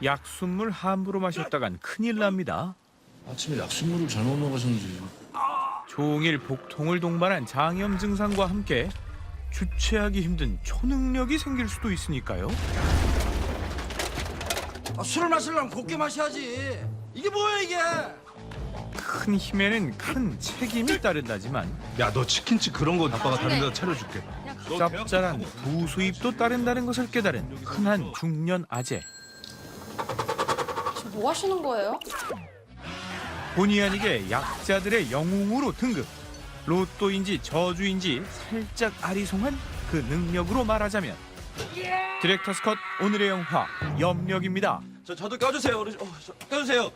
약순물 함부로 마셨다간 큰일 납니다. 아침에 약수물을 잘못 먹으셨는지. 종일 복통을 동반한 장염 증상과 함께 주체하기 힘든 초능력이 생길 수도 있으니까요. 술을 마시려면 곱게 마셔야지. 이게 뭐야 이게? 큰 힘에는 큰 책임이 따른다지만 야, 너 치킨집 그런 거 아빠가 다른 데다 차려줄게. 짭짤한 부수입도 따른다는 것을 깨달은 흔한 중년 아재. 지금 뭐 하시는 거예요? 본의 아니게 약자들의 영웅으로 등극. 로또인지 저주인지 살짝 아리송한 그 능력으로 말하자면 디렉터스 컷 오늘의 영화 염력입니다. 저도 껴주세요. 껴주세요.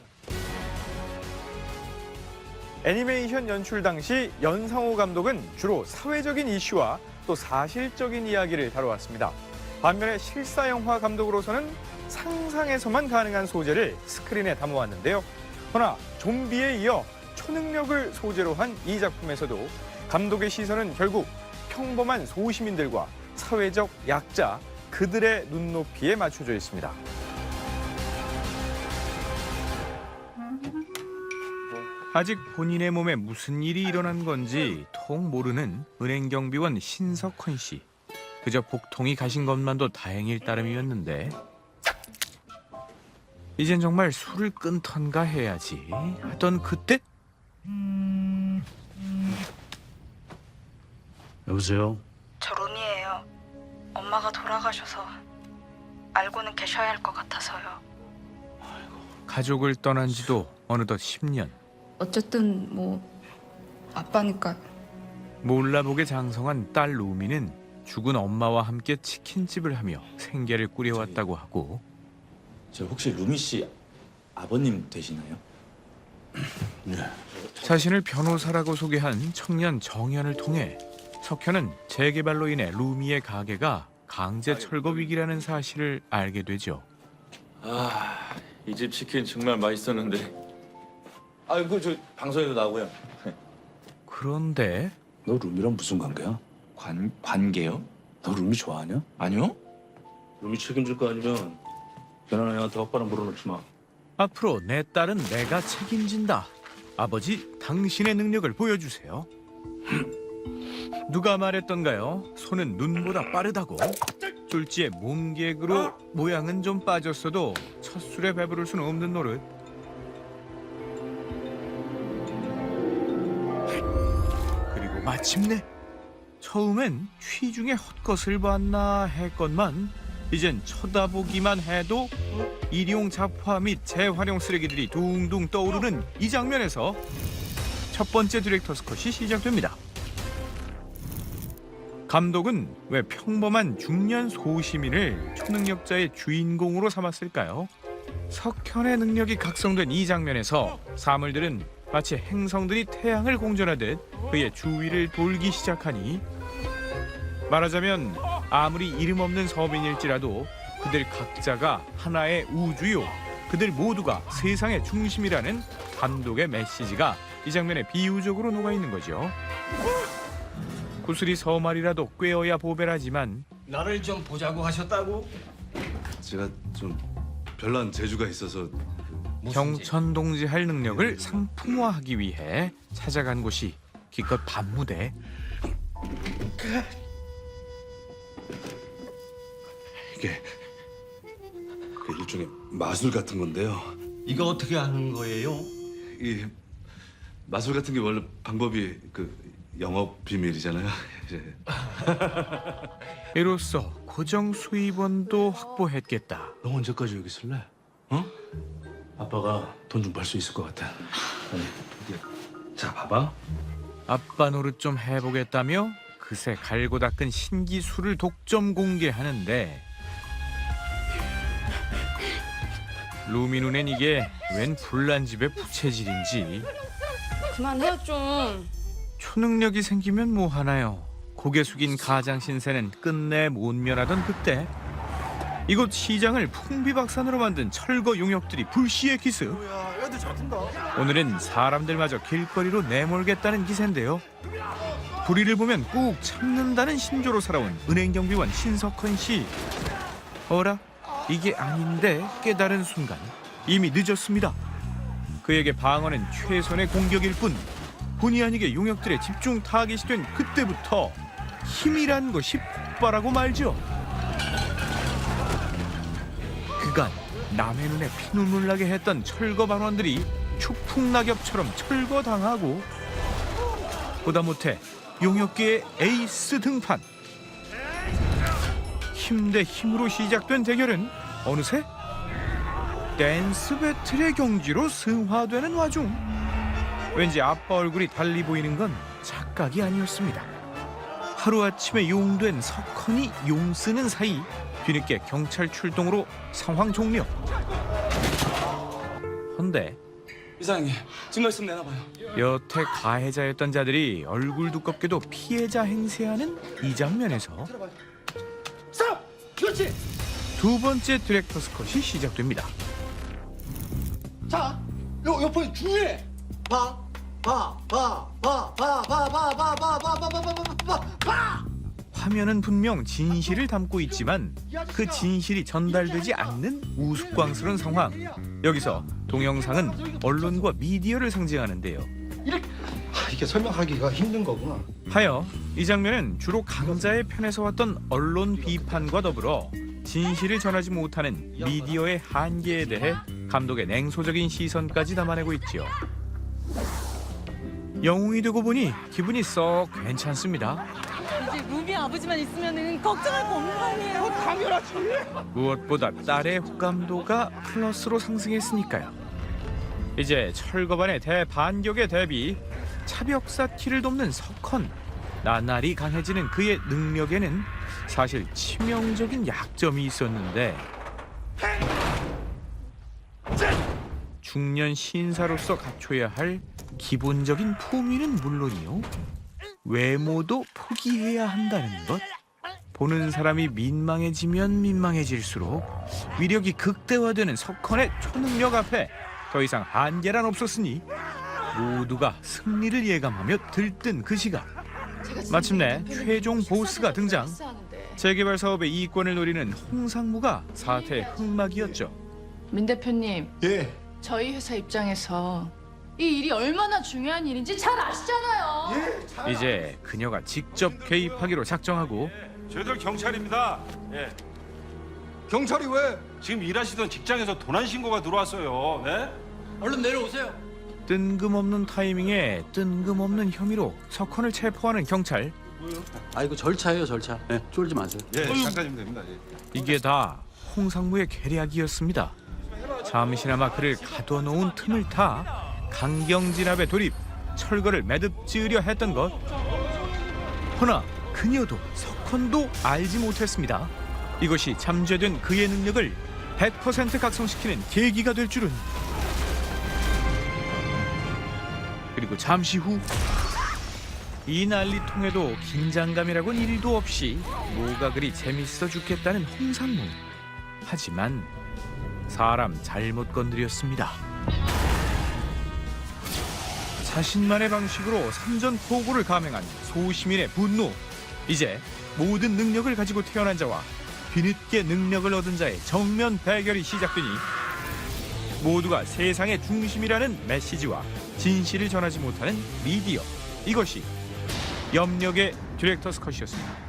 애니메이션 연출 당시 연상호 감독은 주로 사회적인 이슈와 또 사실적인 이야기를 다뤄왔습니다. 반면에 실사 영화 감독으로서는 상상에서만 가능한 소재를 스크린에 담아왔는데요. 허나 좀비에 이어 초능력을 소재로 한 이 작품에서도 감독의 시선은 결국 평범한 소시민들과 사회적 약자, 그들의 눈높이에 맞춰져 있습니다. 아직 본인의 몸에 무슨 일이 일어난 건지 통 모르는 은행경비원 신석헌 씨. 그저 복통이 가신 것만도 다행일 따름이었는데 이젠 정말 술을 끊던가 해야지 하던 그때 여보세요? 저 룸이에요. 엄마가 돌아가셔서 알고는 계셔야 할 것 같아서요. 가족을 떠난 지도 어느덧 10년. 어쨌든 뭐 아빠니까. 몰라보게 장성한 딸 루미는 죽은 엄마와 함께 치킨집을 하며 생계를 꾸려왔다고 하고 저 혹시 루미 씨 아버님 되시나요? 네. 자신을 변호사라고 소개한 청년 정현을 통해 석현은 재개발로 인해 루미의 가게가 강제 철거 위기라는 사실을 알게 되죠. 아, 이 집 치킨 정말 맛있었는데. 아, 그거 저 방송에도 나오고요. 그런데 너 룸이랑 무슨 관계야? 관계요? 너 룸이 좋아하냐? 아니요? 룸이 책임질 거 아니면 변하는 애한테 헛바람 불어넣지 마. 앞으로 내 딸은 내가 책임진다. 아버지, 당신의 능력을 보여주세요. 누가 말했던가요? 손은 눈보다 빠르다고. 쫄지의 몸개그로 모양은 좀 빠졌어도 첫 술에 배부를 수는 없는 노릇. 그리고 마침내 처음엔 취중에 헛것을 봤나 했건만 이젠 쳐다보기만 해도 일용 잡화 및 재활용 쓰레기들이 둥둥 떠오르는 이 장면에서 첫 번째 디렉터스 컷이 시작됩니다. 감독은 왜 평범한 중년 소시민을 초능력자의 주인공으로 삼았을까요? 석현의 능력이 각성된 이 장면에서 사물들은 마치 행성들이 태양을 공전하듯 그의 주위를 돌기 시작하니 말하자면 아무리 이름 없는 서민일지라도 그들 각자가 하나의 우주요, 그들 모두가 세상의 중심이라는 감독의 메시지가 이 장면에 비유적으로 녹아있는 거죠. 구슬이 서말이라도 꿰어야 보배라지만 나를 좀 보자고 하셨다고? 제가 좀 별난 재주가 있어서 경천동지할 능력을 상품화하기 위해 찾아간 곳이 기껏 밤무대. 이게 그 일종의 마술 같은 건데요. 이거 어떻게 하는 거예요? 이 마술 같은 게 원래 방법이 그 영업 비밀이잖아요. 이제. 이로써 고정 수입원도 확보했겠다. 너 언제까지 여기 있을래? 어? 아빠가 돈 좀 벌 수 있을 것 같아. 아니, 이게 자 봐봐. 아빠 노릇 좀 해보겠다며 그새 갈고 닦은 신기술을 독점 공개하는데 루미 눈엔 이게 웬 불난집의 부채질인지. 그만해요 좀. 초능력이 생기면 뭐 하나요? 고개 숙인 가장 신세는 끝내 못 면하던 그때 이곳 시장을 풍비박산으로 만든 철거 용역들이 불시의 기습. 애들 잘 튼다. 오늘은 사람들마저 길거리로 내몰겠다는 기세인데요. 불의를 보면 꾹 참는다는 신조로 살아온 은행경비원 신석헌 씨. 어라? 이게 아닌데 깨달은 순간 이미 늦었습니다. 그에게 방어는 최선의 공격일 뿐 본의 아니게 용역들의 집중 타깃이 된 그때부터 힘이란 것이 폭발하고 말죠. 그간 남의 눈에 피눈물 나게 했던 철거 반원들이 추풍낙엽처럼 철거당하고 보다 못해 용역계의 에이스 등판. 힘 대 힘으로 시작된 대결은 어느새 댄스 배틀의 경지로 승화되는 와중 왠지 아빠 얼굴이 달리 보이는 건 착각이 아니었습니다. 하루아침에 용된 석헌이 용 쓰는 사이 뒤늦게 경찰 출동으로 상황 종료. 헌데 이사장님 증거 있으면 내놔봐요. 여태 가해자였던 자들이 얼굴 두껍게도 피해자 행세하는 이 장면에서 스탑! 그렇지! 두 번째 디렉터스 컷이 시작됩니다. 자, 요 포인트 중요해. 화면은 분명 진실을 담고 있지만 그 진실이 전달되지 않는 우스꽝스러운 상황. 여기서 동영상은 언론과 미디어를 상징하는데요. 이게 설명하기가 힘든 거구나. 하여 이 장면은 주로 강자의 편에서 왔던 언론 비판과 더불어 진실을 전하지 못하는 미디어의 한계에 대해 감독의 냉소적인 시선까지 담아내고 있지요. 영웅이 되고 보니 기분이 썩 괜찮습니다. 이제 루비 아버지만 있으면은 걱정할 거 없는 거 아니에요? 무엇보다 딸의 호감도가 플러스로 상승했으니까요. 이제 철거반의 대반격에 대비 차벽사 티를 돕는 석헌. 나날이 강해지는 그의 능력에는 사실 치명적인 약점이 있었는데 중년 신사로서 갖춰야 할 기본적인 품위는 물론이요, 외모도 포기해야 한다는 것. 보는 사람이 민망해지면 민망해질수록 위력이 극대화되는 석헌의 초능력 앞에 더 이상 한계란 없었으니 모두가 승리를 예감하며 들뜬 그 시각, 마침내 최종 보스가 등장. 재개발 사업의 이권을 노리는 홍상무가 사태의 흑막이었죠. 민 대표님, 예. 저희 회사 입장에서 이 일이 얼마나 중요한 일인지 잘 아시잖아요. 이제 그녀가 직접 개입하기로 작정하고 저희들 경찰입니다. 예. 경찰이 왜? 지금 일하시던 직장에서 도난 신고가 들어왔어요. 네? 얼른 내려오세요. 뜬금없는 타이밍에 뜬금없는 혐의로 석헌을 체포하는 경찰. 아 이거 절차예요 절차. 네, 쫄지 마세요. 예, 잠깐이면 됩니다. 예. 이게 다 홍상무의 계략이었습니다. 잠시나마 그를 가둬놓은 틈을 타 강경진압에 돌입, 철거를 매듭지으려 했던 것. 허나 그녀도 석헌도 알지 못했습니다. 이것이 잠재된 그의 능력을 100% 각성시키는 계기가 될 줄은. 그리고 잠시 후 이 난리통에도 긴장감이라곤 1도 없이 뭐가 그리 재밌어 죽겠다는 홍상무. 하지만 사람 잘못 건드렸습니다. 자신만의 방식으로 삼전포고를 감행한 소시민의 분노. 이제 모든 능력을 가지고 태어난 자와 뒤늦게 능력을 얻은 자의 정면 대결이 시작되니 모두가 세상의 중심이라는 메시지와 진실을 전하지 못하는 미디어. 이것이 염력의 디렉터스 컷이었습니다.